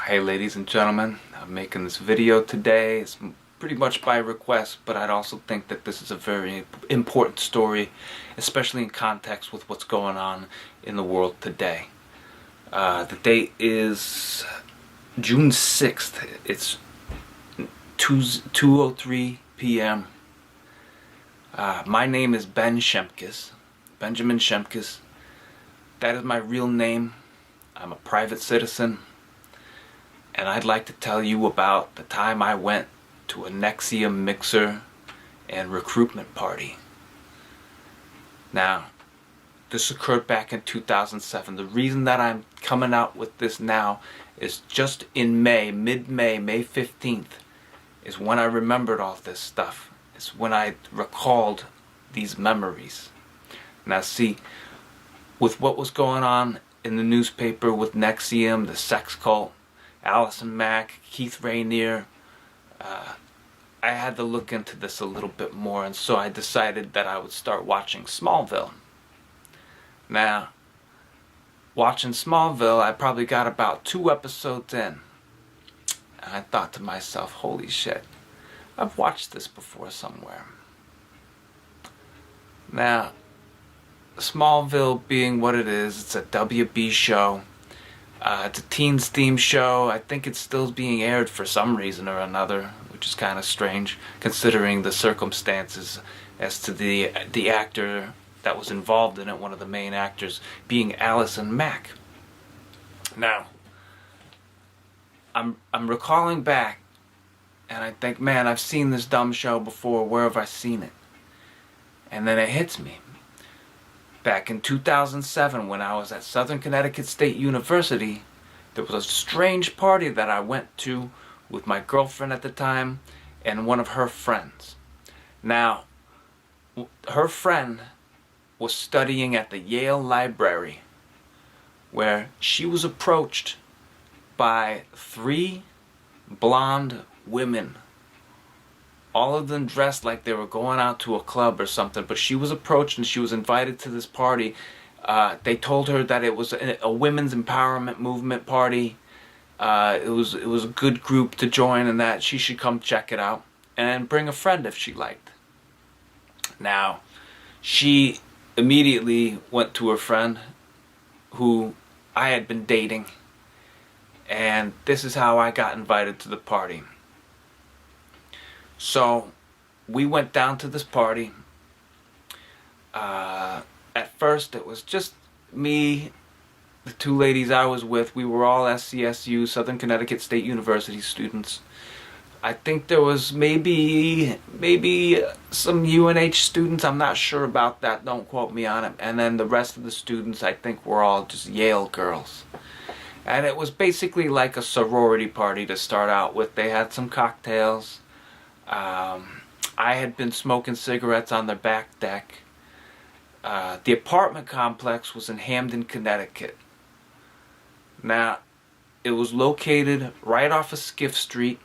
Hey ladies and gentlemen, I'm making this video today. It's pretty much by request, but I'd also think that this is a very important story, especially in context with what's going on in the world today. The date is June 6th. It's 2:03 p.m. My name is Benjamin Szemkus. That is my real name. I'm a private citizen. And I'd like to tell you about the time I went to a NXIVM mixer and recruitment party. Now, this occurred back in 2007. The reason that I'm coming out with this now is just in May, mid-May, May 15th, is when I remembered all this stuff. It's when I recalled these memories. Now see, with what was going on in the newspaper with NXIVM, the sex cult, Allison Mack, Keith Rainier, I had to look into this a little bit more, and so I decided that I would start watching Smallville. Now, watching Smallville, I probably got about 2 episodes in, and I thought to myself, holy shit, I've watched this before somewhere. Now, Smallville being what it is, it's a WB show. It's a teens theme show. I think it's still being aired for some reason or another, which is kind of strange considering the circumstances as to the actor that was involved in it, one of the main actors being Allison Mack. Now, I'm recalling back, and I think, man, I've seen this dumb show before. Where have I seen it? And then it hits me. Back in 2007, when I was at Southern Connecticut State University, there was a strange party that I went to with my girlfriend at the time and one of her friends. Now, her friend was studying at the Yale Library, where she was approached by 3 blonde women. All of them dressed like they were going out to a club or something, but she was approached and she was invited to this party. They told her that it was a women's empowerment movement party. It was a good group to join, and that she should come check it out and bring a friend if she liked. Now, she immediately went to her friend who I had been dating, and this is how I got invited to the party. So, we went down to this party. At first, it was just me, the 2 ladies I was with. We were all SCSU, Southern Connecticut State University students. I think there was maybe some UNH students. I'm not sure about that. Don't quote me on it. And then the rest of the students, I think, were all just Yale girls. And it was basically like a sorority party to start out with. They had some cocktails. I had been smoking cigarettes on their back deck. The apartment complex was in Hamden, Connecticut. Now, it was located right off of Skiff Street.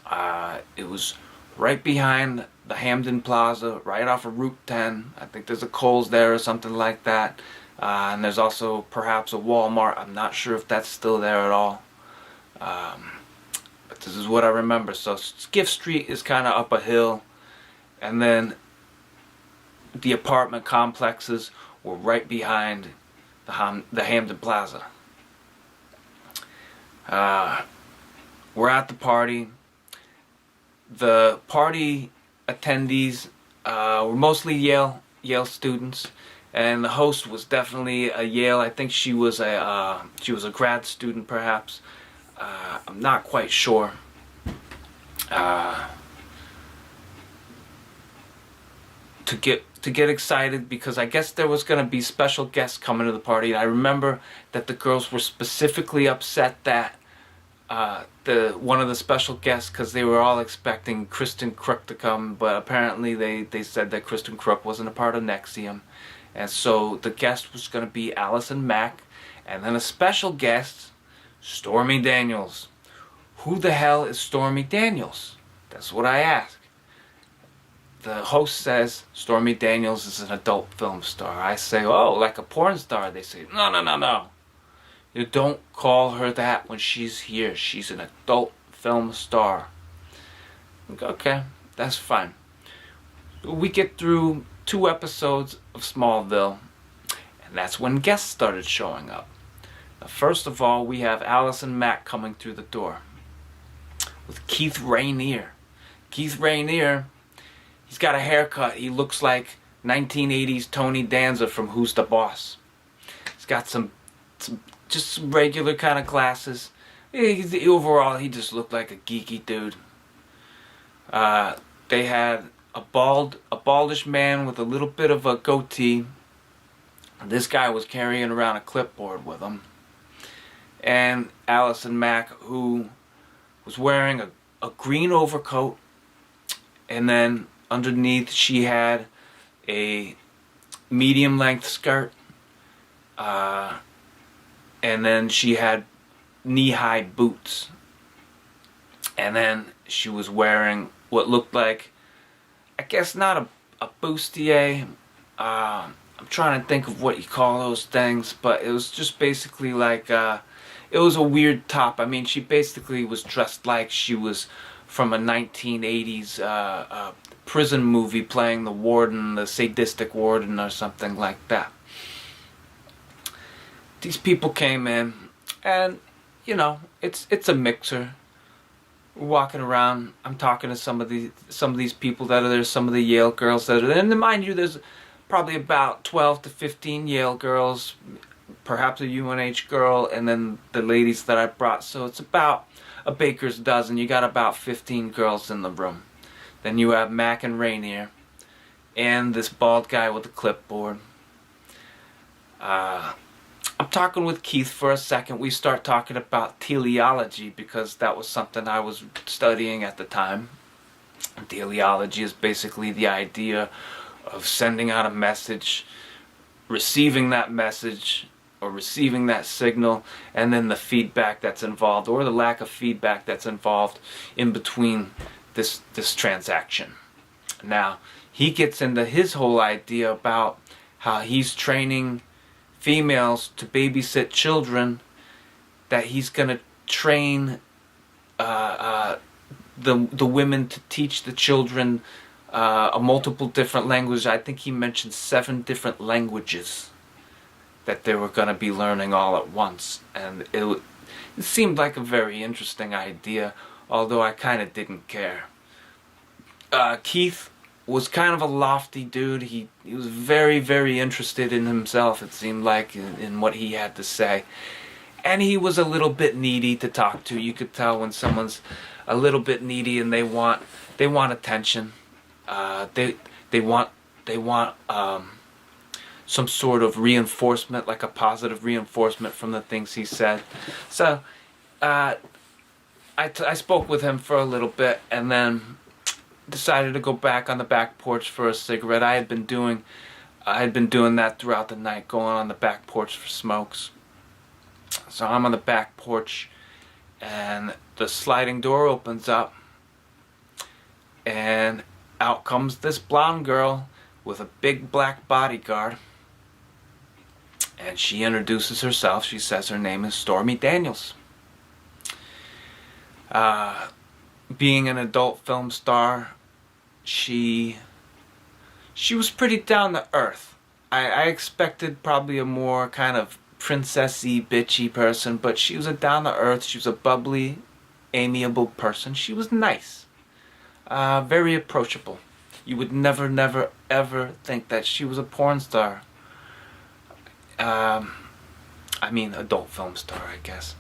It was right behind the Hamden Plaza, right off of Route 10. I think there's a Kohl's there or something like that. And there's also perhaps a Walmart. I'm not sure if that's still there at all. But this is what I remember. So Skiff Street is kind of up a hill, and then the apartment complexes were right behind the Hamden Plaza. We're at the party. The party attendees were mostly Yale students, and the host was definitely a Yale. I think she was a grad student, perhaps. I'm not quite sure. To get excited because I guess there was going to be special guests coming to the party. And I remember that the girls were specifically upset that one of the special guests, because they were all expecting Kristen Crook to come, but apparently they said that Kristen Crook wasn't a part of NXIVM, and so the guest was going to be Allison Mack, and then a special guest, Stormy Daniels. Who the hell is Stormy Daniels? That's what I ask. The host says Stormy Daniels is an adult film star. I say, oh, like a porn star. They say, no. You don't call her that when she's here. She's an adult film star. Okay, that's fine. We get through 2 episodes of Smallville, and that's when guests started showing up. Now, first of all, we have Allison Mack coming through the door with Keith Rainier. Keith Rainier, he's got a haircut. He looks like 1980s Tony Danza from Who's the Boss. He's got some regular kind of glasses. Overall, he just looked like a geeky dude. They had a baldish man with a little bit of a goatee. This guy was carrying around a clipboard with him. And Allison Mack, who was wearing a green overcoat, and then underneath she had a medium length skirt, and then she had knee-high boots, and then she was wearing what looked like, I guess not a bustier. I'm trying to think of what you call those things, but it was just basically like it was a weird top. I mean, she basically was dressed like she was from a 1980s prison movie, playing the warden, the sadistic warden or something like that. These people came in, and you know, it's a mixer. We're walking around. I'm talking to some of these people that are there. Some of the Yale girls that are there, and mind you, there's probably about 12 to 15 Yale girls, perhaps a UNH girl, and then the ladies that I brought. So it's about a baker's dozen. You got about 15 girls in the room. Then you have Mac and Rainier, and this bald guy with the clipboard. I'm talking with Keith for a second. We start talking about teleology, because that was something I was studying at the time. Teleology is basically the idea of sending out a message, receiving that message, or receiving that signal, and then the feedback that's involved, or the lack of feedback that's involved in between this transaction. Now, he gets into his whole idea about how he's training females to babysit children, that he's going to train the women to teach the children a multiple different languages. I think he mentioned 7 different languages that they were going to be learning all at once, and it seemed like a very interesting idea, although I kind of didn't care. Keith was kind of a lofty dude. He was very, very interested in himself, it seemed like, in what he had to say. And he was a little bit needy to talk to. You could tell when someone's a little bit needy and they want attention. They want some sort of reinforcement, like a positive reinforcement from the things he said. So I spoke with him for a little bit, and then decided to go back on the back porch for a cigarette. I had been doing that throughout the night, going on the back porch for smokes. So I'm on the back porch, and the sliding door opens up, and out comes this blonde girl with a big black bodyguard, and she introduces herself. She says her name is Stormy Daniels. Being an adult film star, she was pretty down to earth. I expected probably a more kind of princessy, bitchy person, but she was a down to earth. She was a bubbly, amiable person. She was nice, very approachable. You would never, ever think that she was a porn star. I mean, adult film star, I guess.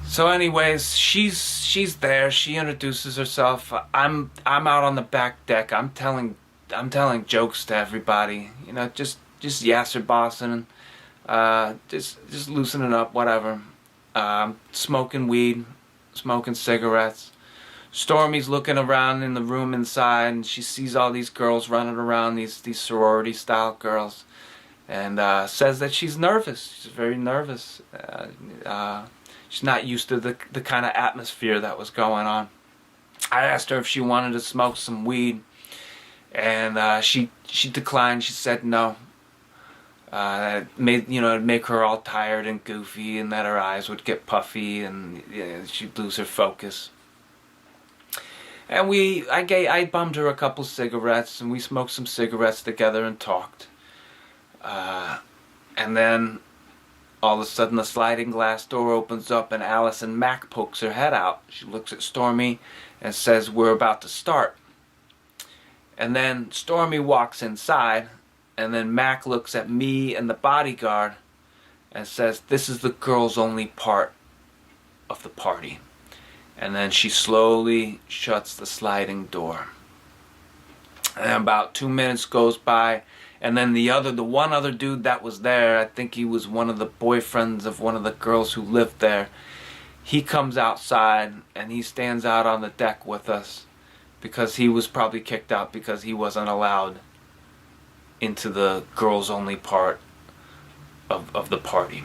So anyways, she's there. She introduces herself. I'm out on the back deck. I'm telling jokes to everybody. You know, just yasser bossing, just loosening up, whatever. Smoking weed, smoking cigarettes. Stormy's looking around in the room inside, and she sees all these girls running around, these sorority style girls, and says that she's nervous. She's very nervous. She's not used to the kind of atmosphere that was going on. I asked her if she wanted to smoke some weed, and she declined. She said no. It'd make her all tired and goofy, and that her eyes would get puffy, and she'd lose her focus. And I bummed her a couple cigarettes, and we smoked some cigarettes together and talked. And then all of a sudden the sliding glass door opens up and Allison Mack pokes her head out. She looks at Stormy and says, "We're about to start." And then Stormy walks inside, and then Mac looks at me and the bodyguard and says, "This is the girls only part of the party." And then she slowly shuts the sliding door. And about 2 minutes goes by, and then the one other dude that was there, I think he was one of the boyfriends of one of the girls who lived there, he comes outside and he stands out on the deck with us, because he was probably kicked out because he wasn't allowed into the girls only part of the party.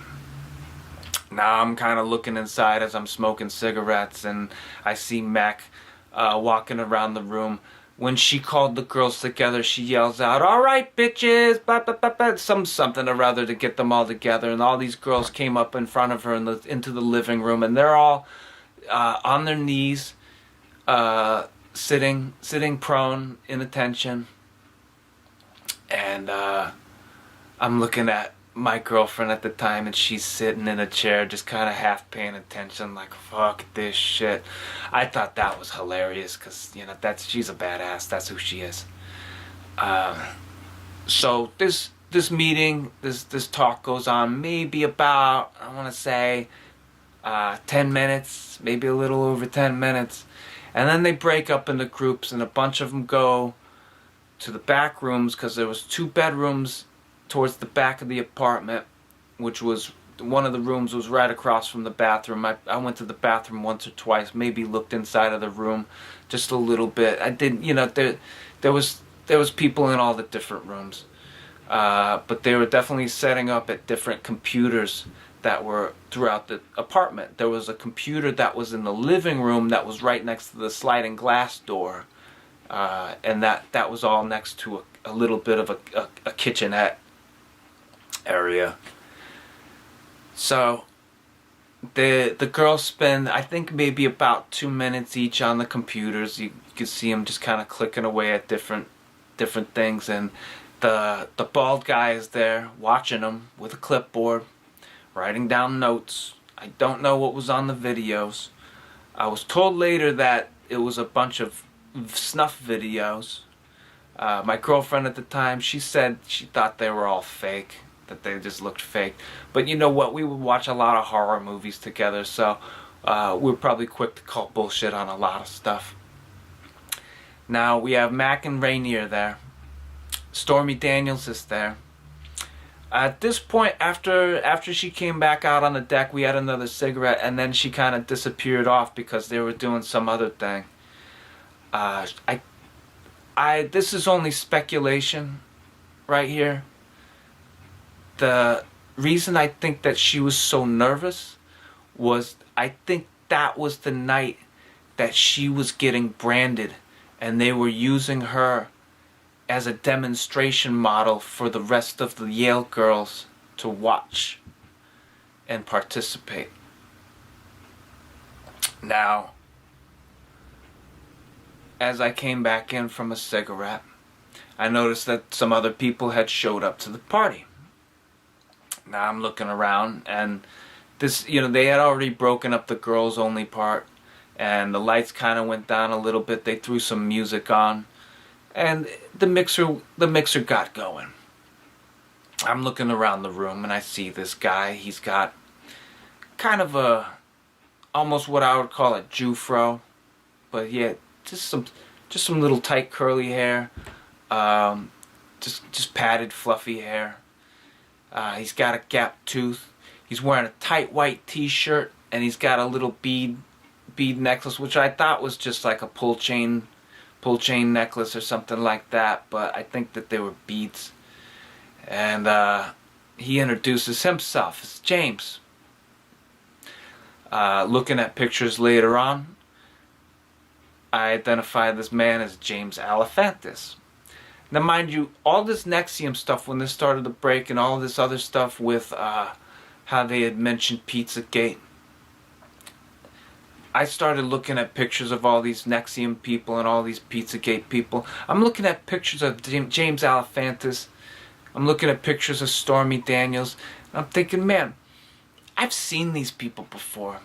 Now I'm kind of looking inside as I'm smoking cigarettes, and I see Mac walking around the room. When she called the girls together, she yells out, "All right, bitches!" Blah, blah, blah, blah, something or other to get them all together. And all these girls came up in front of her into the living room, and they're all on their knees, sitting prone in attention. And I'm looking at my girlfriend at the time, and she's sitting in a chair just kind of half paying attention, like, fuck this shit. I thought that was hilarious, because she's a badass. That's who she is. So this meeting, this talk goes on maybe about, I want to say 10 minutes, maybe a little over 10 minutes, and then they break up into groups, and a bunch of them go to the back rooms, because there was 2 bedrooms towards the back of the apartment, which was, one of the rooms was right across from the bathroom. I went to the bathroom once or twice, maybe looked inside of the room just a little bit. I didn't, there was people in all the different rooms, but they were definitely setting up at different computers that were throughout the apartment. There was a computer that was in the living room that was right next to the sliding glass door, and that was all next to a little bit of a kitchenette area. So the girls spend, I think, maybe about 2 minutes each on the computers. You can see them just kind of clicking away at different things, and the bald guy is there watching them with a clipboard, writing down notes. I don't know what was on the videos. I was told later that it was a bunch of snuff videos. My girlfriend at the time, she said she thought they were all fake, that they just looked fake. But you know what? We would watch a lot of horror movies together, so we're probably quick to call bullshit on a lot of stuff. Now we have Mac and Rainier there. Stormy Daniels is there. At this point, after she came back out on the deck, we had another cigarette, and then she kind of disappeared off because they were doing some other thing. This is only speculation right here. The reason I think that she was so nervous was, I think that was the night that she was getting branded, and they were using her as a demonstration model for the rest of the Yale girls to watch and participate. Now, as I came back in from a cigarette, I noticed that some other people had showed up to the party. Now I'm looking around, and they had already broken up the girls only part, and the lights kind of went down a little bit. They threw some music on, and the mixer got going. I'm looking around the room, and I see this guy. He's got kind of almost what I would call a Jufro, but yeah, just some little tight curly hair, just padded fluffy hair. He's got a gap tooth. He's wearing a tight white t-shirt, and he's got a little bead necklace, which I thought was just like a pull chain necklace or something like that, but I think that they were beads. And he introduces himself as James. Looking at pictures later on, I identify this man as James Alephantis. Now, mind you, all this NXIVM stuff, when this started to break, and all this other stuff with how they had mentioned Pizzagate, I started looking at pictures of all these NXIVM people and all these Pizzagate people. I'm looking at pictures of James Alefantis. I'm looking at pictures of Stormy Daniels. I'm thinking, man, I've seen these people before.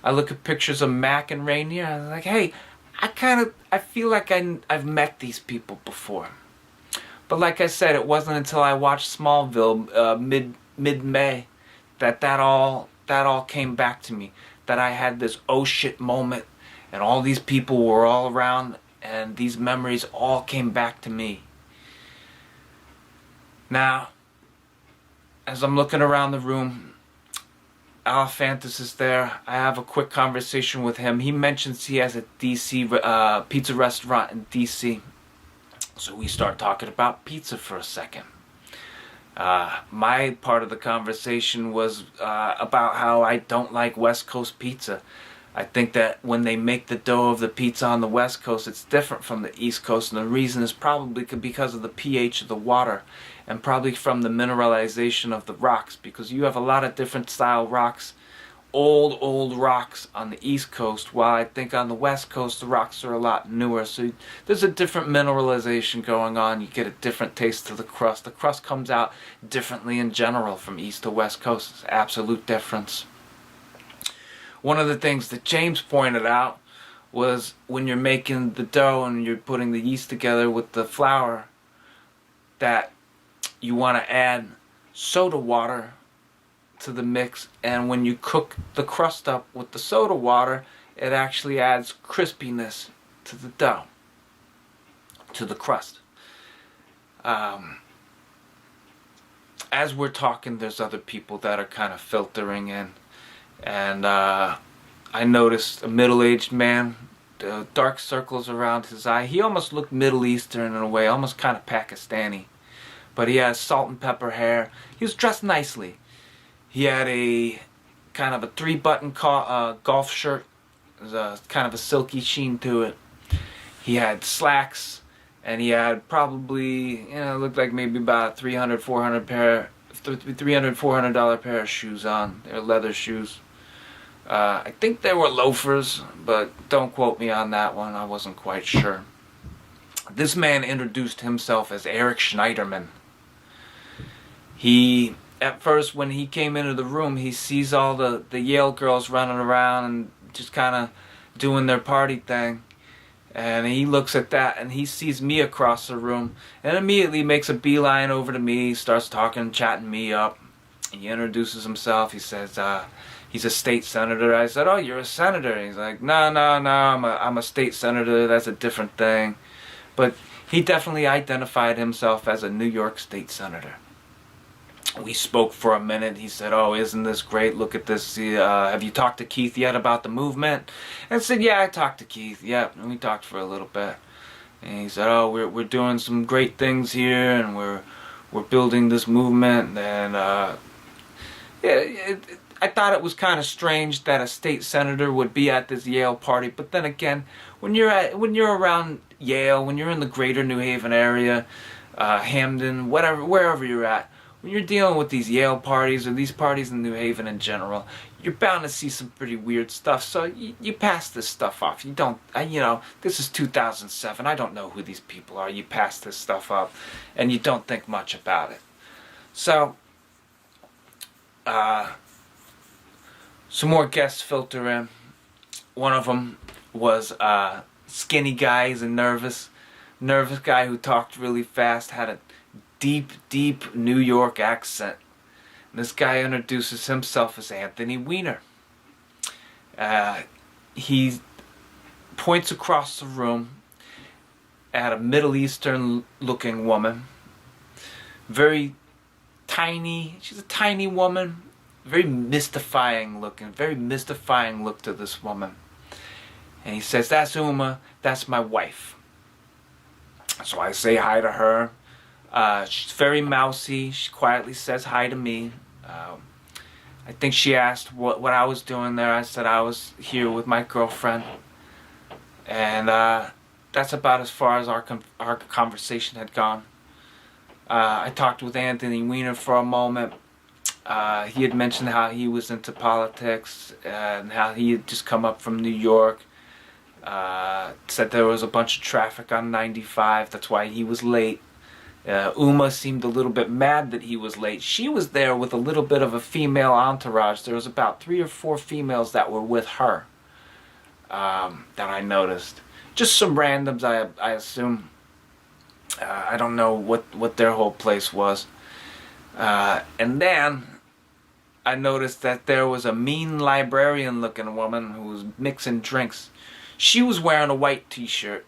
I look at pictures of Mac and Rainier. I'm like, hey, I feel like I've met these people before. But like I said, it wasn't until I watched Smallville mid-May that all came back to me. That I had this oh shit moment, and all these people were all around, and these memories all came back to me. Now, as I'm looking around the room, Alefantis is there. I have a quick conversation with him. He mentions he has a DC pizza restaurant in DC. So we start talking about pizza for a second. My part of the conversation was about how I don't like West Coast pizza. I think that when they make the dough of the pizza on the West Coast, it's different from the East Coast, and the reason is probably because of the pH of the water, and probably from the mineralization of the rocks, because you have a lot of different style rocks, old rocks on the East Coast, while I think on the West Coast the rocks are a lot newer, so there's a different mineralization going on. You get a different taste to the crust. The crust comes out differently in general from East to West Coast. It's an absolute difference. One of the things that James pointed out was when you're making the dough and you're putting the yeast together with the flour, that you want to add soda water to the mix, and when you cook the crust up with the soda water, it actually adds crispiness to the dough, to the crust. As we're talking, there's other people that are kind of filtering in, and I noticed a middle-aged man, dark circles around his eye. He almost looked Middle Eastern in a way, almost kind of Pakistani, but he has salt and pepper hair. He was dressed nicely. He had a kind of a 3-button golf shirt. There's a kind of a silky sheen to it. He had slacks, and he had probably, it looked like maybe about $300, $400 pair of shoes on. They're leather shoes. I think they were loafers, but don't quote me on that one. I wasn't quite sure. This man introduced himself as Eric Schneiderman. At first, when he came into the room, he sees all the Yale girls running around and just kind of doing their party thing. And he looks at that, and he sees me across the room, and immediately makes a beeline over to me, starts talking, chatting me up. He introduces himself. He says he's a state senator. I said, "Oh, you're a senator?" He's like, No, I'm a state senator. That's a different thing. But he definitely identified himself as a New York state senator. We spoke for a minute. He said, "Oh, isn't this great? Look at this. Have you talked to Keith yet about the movement?" And I said, "Yeah, I talked to Keith. Yeah." And we talked for a little bit. And he said, "Oh, we're doing some great things here, and we're building this movement." And I thought it was kind of strange that a state senator would be at this Yale party. But then again, when you're around Yale, when you're in the greater New Haven area, Hamden, wherever you're at, when you're dealing with these Yale parties or these parties in New Haven in general, you're bound to see some pretty weird stuff. So you pass this stuff off. You don't, this is 2007. I don't know who these people are. You pass this stuff up, and you don't think much about it. So, some more guests filter in. One of them was skinny guy. He's a nervous guy who talked really fast, had a deep New York accent. And this guy introduces himself as Anthony Weiner. He points across the room at a Middle Eastern looking woman. Very tiny. She's a tiny woman. Very mystifying looking. Very mystifying look to this woman. And he says, "That's Uma. That's my wife." So I say hi to her. She's very mousy. She quietly says hi to me. I think she asked what I was doing there. I said I was here with my girlfriend. And that's about as far as our conversation had gone. I talked with Anthony Weiner for a moment. He had mentioned how he was into politics and how he had just come up from New York. Said there was a bunch of traffic on 95, that's why he was late. Uma seemed a little bit mad that he was late. She was there with a little bit of a female entourage. There was about 3 or 4 females that were with her that I noticed. Just some randoms, I assume. I don't know what their whole place was. And then I noticed that there was a mean librarian looking woman who was mixing drinks. She was wearing a white t-shirt.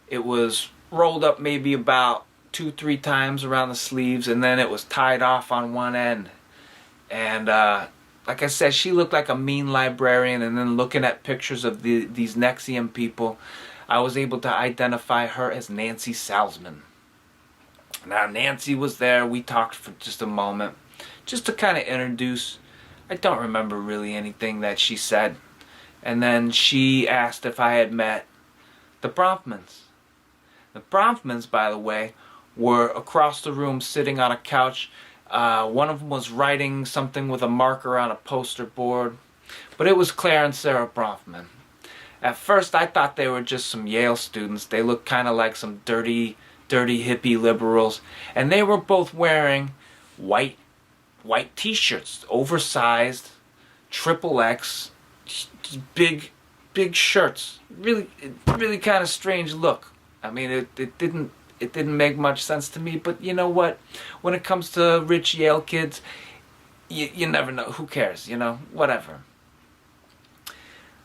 It was rolled up maybe about 2-3 times around the sleeves, and then it was tied off on one end. And like I said, she looked like a mean librarian. And then looking at pictures of these NXIVM people, I was able to identify her as Nancy Salzman. Now Nancy was there. We talked for just a moment, just to kind of introduce. I don't remember really anything that she said. And then she asked if I had met the Bronfmans. The Bronfmans, by the way, were across the room sitting on a couch. One of them was writing something with a marker on a poster board. But it was Claire and Sarah Bronfman. At first I thought they were just some Yale students. They looked kind of like some dirty hippie liberals. And they were both wearing white t-shirts, oversized, XXX, big shirts. Really kind of strange look. I mean, it didn't make much sense to me, but you know what? When it comes to rich Yale kids, you never know. Who cares, you know? Whatever.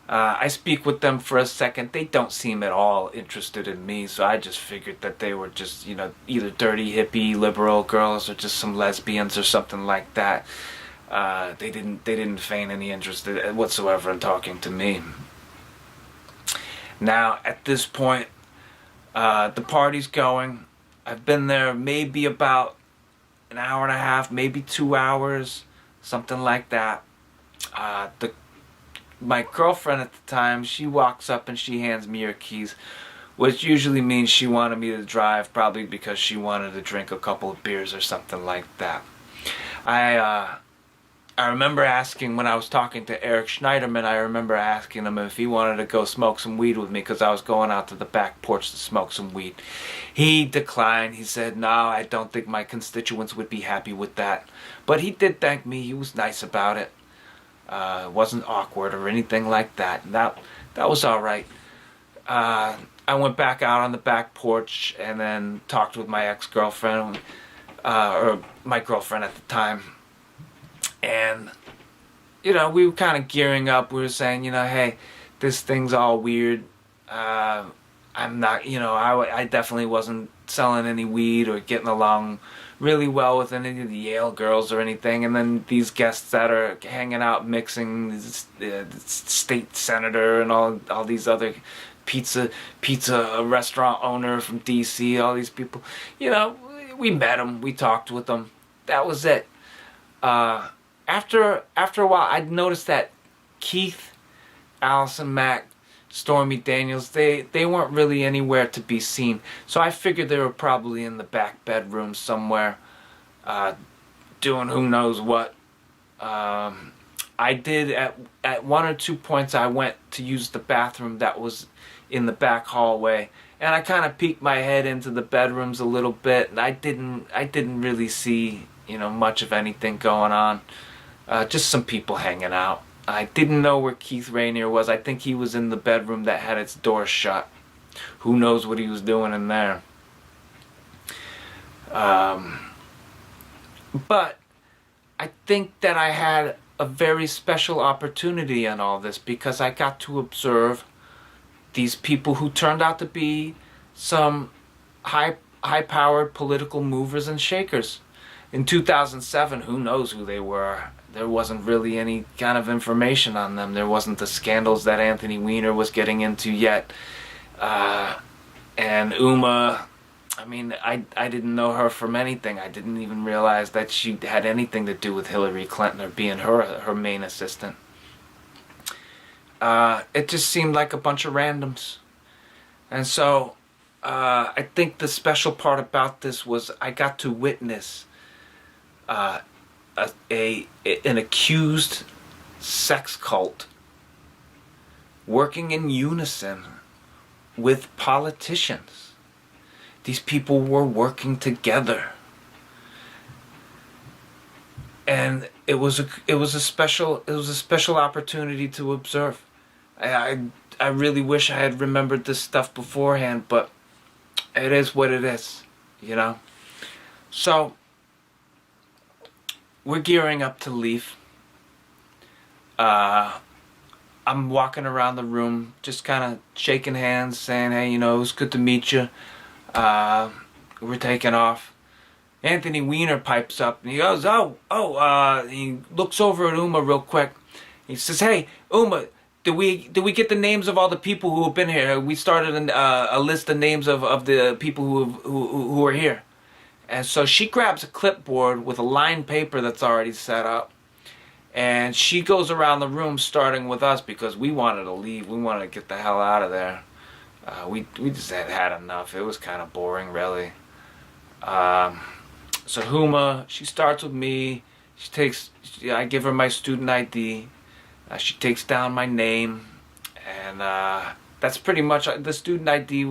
I speak with them for a second. They don't seem at all interested in me, so I just figured that they were just, you know, either dirty hippie liberal girls or just some lesbians or something like that. They didn't feign any interest whatsoever in talking to me. Now, at this point, the party's going. I've been there maybe about an hour and a half, maybe 2 hours, something like that. My girlfriend at the time, she walks up and she hands me her keys, which usually means she wanted me to drive, probably because she wanted to drink a couple of beers or something like that. I remember asking, when I was talking to Eric Schneiderman, I remember asking him if he wanted to go smoke some weed with me because I was going out to the back porch to smoke some weed. He declined. He said, no, I don't think my constituents would be happy with that. But he did thank me. He was nice about it. It wasn't awkward or anything like that. That was all right. I went back out on the back porch and then talked with my ex-girlfriend, or my girlfriend at the time. And, you know, we were kind of gearing up. We were saying, you know, hey, this thing's all weird. I'm not, you know, I definitely wasn't selling any weed or getting along really well with any of the Yale girls or anything. And then these guests that are hanging out mixing, the state senator and all these other pizza restaurant owner from DC, all these people, you know, we met them, we talked with them. That was it. After a while, I noticed that Keith, Allison Mack, Stormy Daniels, they weren't really anywhere to be seen. So I figured they were probably in the back bedroom somewhere, doing who knows what. I did at 1 or 2 points I went to use the bathroom that was in the back hallway, and I kind of peeked my head into the bedrooms a little bit, and I didn't really see, you know, much of anything going on. Just some people hanging out. I didn't know where Keith Rainier was. I think he was in the bedroom that had its door shut. Who knows what he was doing in there. But I think that I had a very special opportunity in all this because I got to observe these people who turned out to be some high-powered political movers and shakers. In 2007, who knows who they were? There wasn't really any kind of information on them. There wasn't the scandals that Anthony Weiner was getting into yet. And Uma, I mean, I didn't know her from anything. I didn't even realize that she had anything to do with Hillary Clinton or being her main assistant. It just seemed like a bunch of randoms. And so I think the special part about this was I got to witness uh, an accused sex cult working in unison with politicians. These people were working together, and it was a special opportunity to observe. I really wish I had remembered this stuff beforehand, but it is what it is, you know. So we're gearing up to leave. I'm walking around the room, just kind of shaking hands, saying, "Hey, you know, it was good to meet you." We're taking off. Anthony Weiner pipes up and he goes, he looks over at Uma real quick. He says, "Hey, Uma, did we get the names of all the people who have been here? We started a list of names of the people who are here." And so she grabs a clipboard with a lined paper that's already set up. And she goes around the room starting with us because we wanted to leave. We wanted to get the hell out of there. We just had enough. It was kind of boring, really. So Huma, she starts with me. I give her my student ID. She takes down my name, and that's pretty much the student ID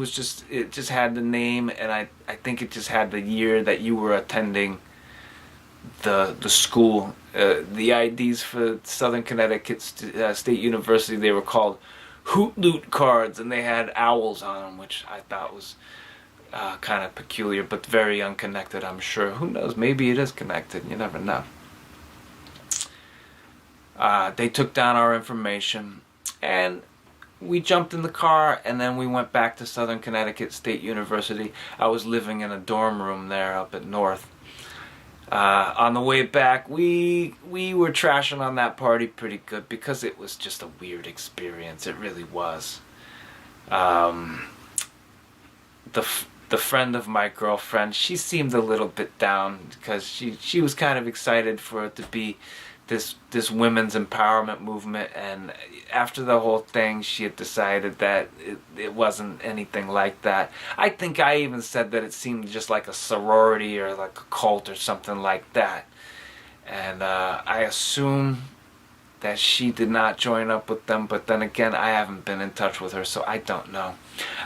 it just had the name, and I think it just had the year that you were attending the school. The IDs for Southern Connecticut State University, they were called Hoot Loot cards, and they had owls on them, which I thought was kind of peculiar, but very unconnected, I'm sure. Who knows? Maybe it is connected. You never know. They took down our information, and we jumped in the car, and then we went back to Southern Connecticut State University. I was living in a dorm room there up at North. On the way back, we were trashing on that party pretty good because it was just a weird experience. It really was. The friend of my girlfriend, she seemed a little bit down because she was kind of excited for it to be this women's empowerment movement, and after the whole thing she had decided that it wasn't anything like that. I think I even said that it seemed just like a sorority or like a cult or something like that, and I assume that she did not join up with them, but then again, I haven't been in touch with her, so I don't know.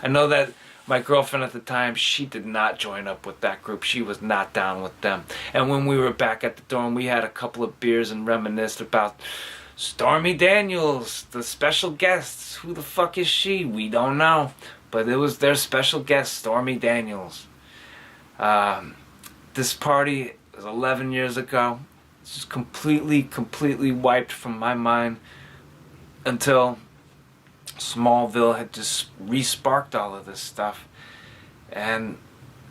I know that my girlfriend at the time, she did not join up with that group. She was not down with them. And when we were back at the dorm, we had a couple of beers and reminisced about Stormy Daniels, the special guests. Who the fuck is she? We don't know. But it was their special guest, Stormy Daniels. This party was 11 years ago. It's just completely wiped from my mind until Smallville had just re-sparked all of this stuff, and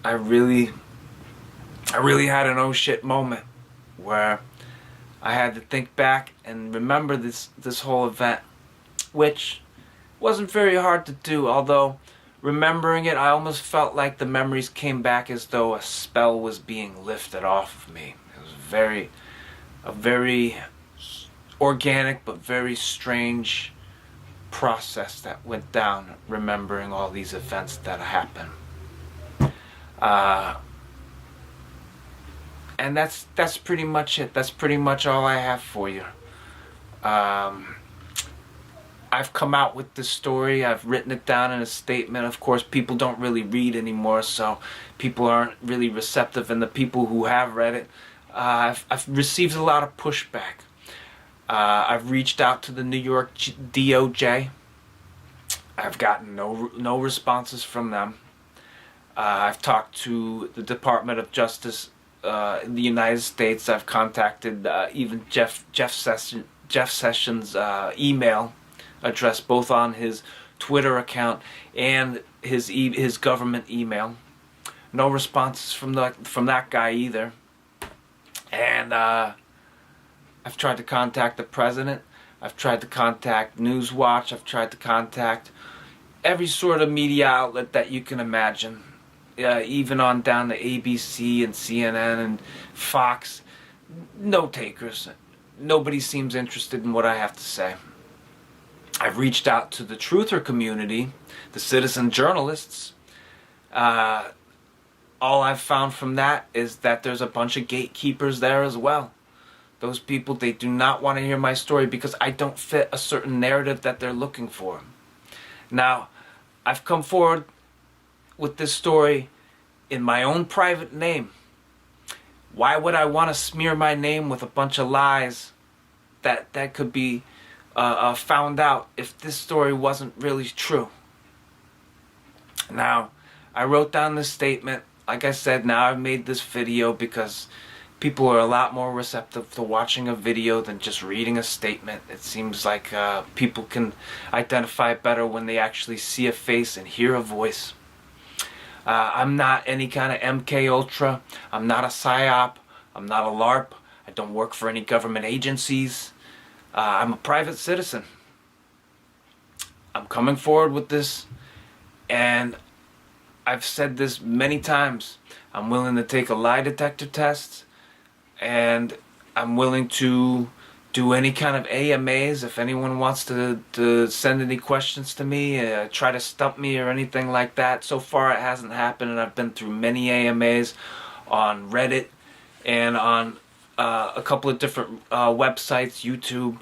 I really had an oh shit moment where I had to think back and remember this whole event, which wasn't very hard to do, although remembering it, I almost felt like the memories came back as though a spell was being lifted off of me. It was a very organic but very strange process that went down, remembering all these events that happened. And that's pretty much it. That's pretty much all I have for you. I've come out with this story. I've written it down in a statement. Of course, people don't really read anymore, so people aren't really receptive, and the people who have read it, I've received a lot of pushback. I've reached out to the New York DOJ. I've gotten no responses from them. I've talked to the Department of Justice in the United States. I've contacted even Jeff Sessions' email address, both on his Twitter account and his government email. No responses from that guy either. And I've tried to contact the president. I've tried to contact Newswatch. I've tried to contact every sort of media outlet that you can imagine. Even on down to ABC and CNN and Fox. No takers. Nobody seems interested in what I have to say. I've reached out to the truther community, the citizen journalists. All I've found from that is that there's a bunch of gatekeepers there as well. Those people, they do not want to hear my story because I don't fit a certain narrative that they're looking for. Now, I've come forward with this story in my own private name. Why would I want to smear my name with a bunch of lies that could be found out if this story wasn't really true? Now, I wrote down this statement. Like I said, now I've made this video because people are a lot more receptive to watching a video than just reading a statement. It seems like people can identify better when they actually see a face and hear a voice. I'm not any kind of MK Ultra. I'm not a PSYOP. I'm not a LARP. I don't work for any government agencies. I'm a private citizen. I'm coming forward with this, and I've said this many times. I'm willing to take a lie detector test, and I'm willing to do any kind of AMAs if anyone wants to send any questions to me, try to stump me or anything like that. So far it hasn't happened, and I've been through many AMAs on Reddit and on a couple of different websites, YouTube.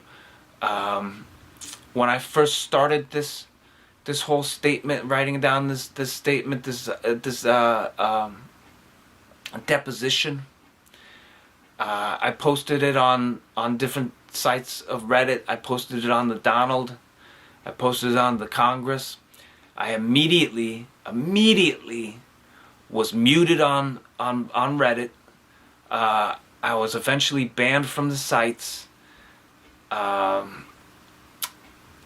When I first started this whole statement, writing down this statement, this deposition, I posted it on different sites of Reddit. I posted it on the Donald. I posted it on the Congress. I immediately was muted on Reddit. I was eventually banned from the sites.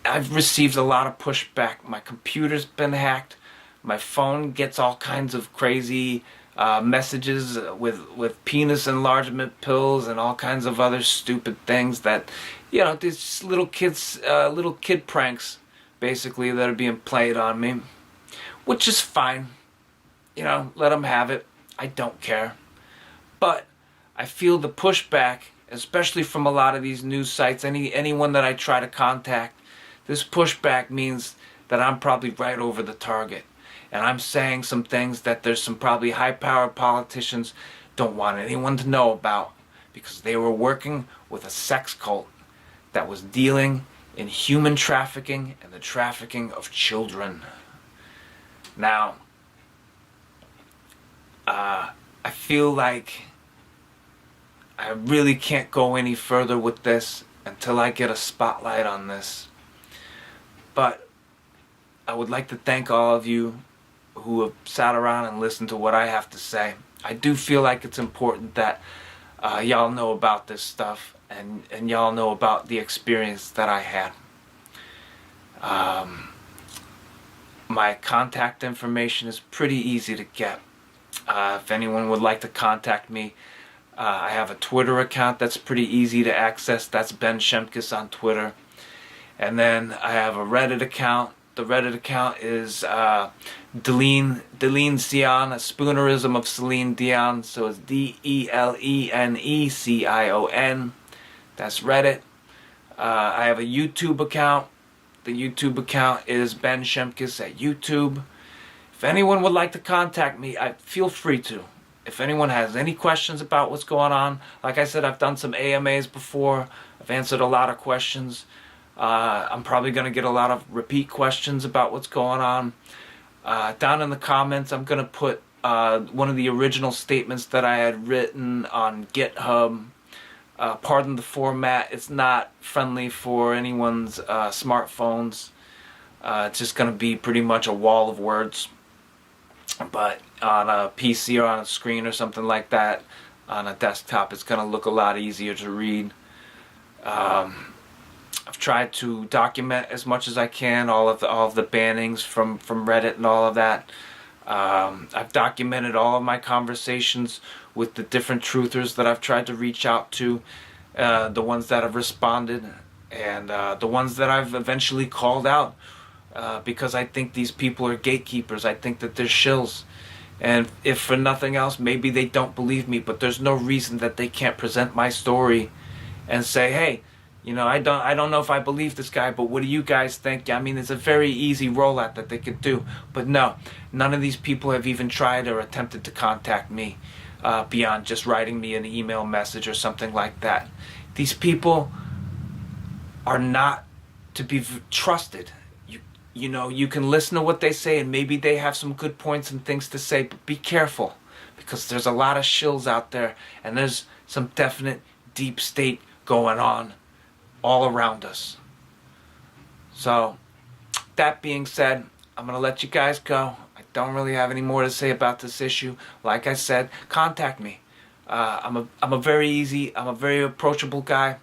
I've received a lot of pushback. My computer's been hacked. My phone gets all kinds of crazy messages with penis enlargement pills and all kinds of other stupid things that, you know, these little kid pranks basically that are being played on me, which is fine. You know, let them have it. I don't care. But I feel the pushback, especially from a lot of these news sites, anyone that I try to contact, this pushback means that I'm probably right over the target. And I'm saying some things that there's some probably high-powered politicians don't want anyone to know about because they were working with a sex cult that was dealing in human trafficking and the trafficking of children. Now, I feel like I really can't go any further with this until I get a spotlight on this. But I would like to thank all of you who have sat around and listened to what I have to say. I do feel like it's important that y'all know about this stuff and y'all know about the experience that I had. My contact information is pretty easy to get. If anyone would like to contact me, I have a Twitter account that's pretty easy to access. That's Ben Szemkus on Twitter. And then I have a Reddit account. The Reddit account is Deline Sion, a spoonerism of Celine Dion. So it's DELENECION. That's Reddit. I have a YouTube account. The YouTube account is Ben Szemkus at YouTube. If anyone would like to contact me, feel free to. If anyone has any questions about what's going on, like I said, I've done some AMAs before. I've answered a lot of questions. I'm probably going to get a lot of repeat questions about what's going on. Down in the comments, I'm going to put one of the original statements that I had written on GitHub. Pardon the format. It's not friendly for anyone's smartphones. It's just going to be pretty much a wall of words. But on a PC or on a screen or something like that, on a desktop, it's going to look a lot easier to read. I've tried to document as much as I can all of the bannings from Reddit and all of that. I've documented all of my conversations with the different truthers that I've tried to reach out to, the ones that have responded, and the ones that I've eventually called out, because I think these people are gatekeepers. I think that they're shills. And if for nothing else, maybe they don't believe me, but there's no reason that they can't present my story and say, hey, You know, I don't know if I believe this guy, but what do you guys think? I mean, it's a very easy rollout that they could do. But no, none of these people have even tried or attempted to contact me beyond just writing me an email message or something like that. These people are not to be trusted. You know, you can listen to what they say and maybe they have some good points and things to say, but be careful because there's a lot of shills out there and there's some definite deep state going on all around us. So, that being said, I'm going to let you guys go. I don't really have any more to say about this issue. Like I said, contact me. I'm a very approachable guy.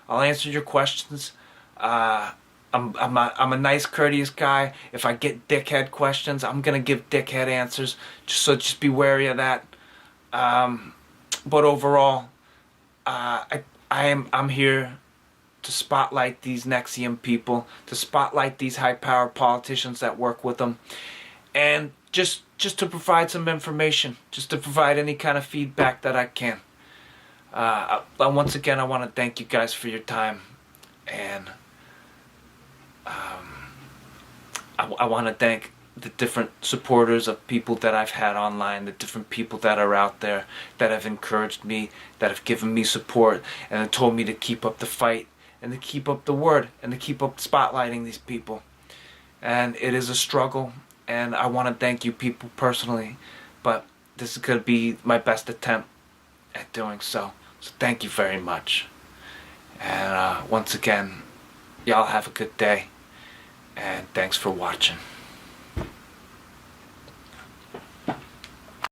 I'll answer your questions. I'm a nice, courteous guy. If I get dickhead questions, I'm going to give dickhead answers. Just be wary of that. But overall, I'm here to spotlight these NXIVM people, to spotlight these high-powered politicians that work with them, and just to provide some information, just to provide any kind of feedback that I can. Once again, I want to thank you guys for your time, and I want to thank the different supporters of people that I've had online, the different people that are out there that have encouraged me, that have given me support, and have told me to keep up the fight, and to keep up the word, and to keep up spotlighting these people. And it is a struggle, and I want to thank you people personally, but this is going to be my best attempt at doing so. So thank you very much. And once again, y'all have a good day, and thanks for watching.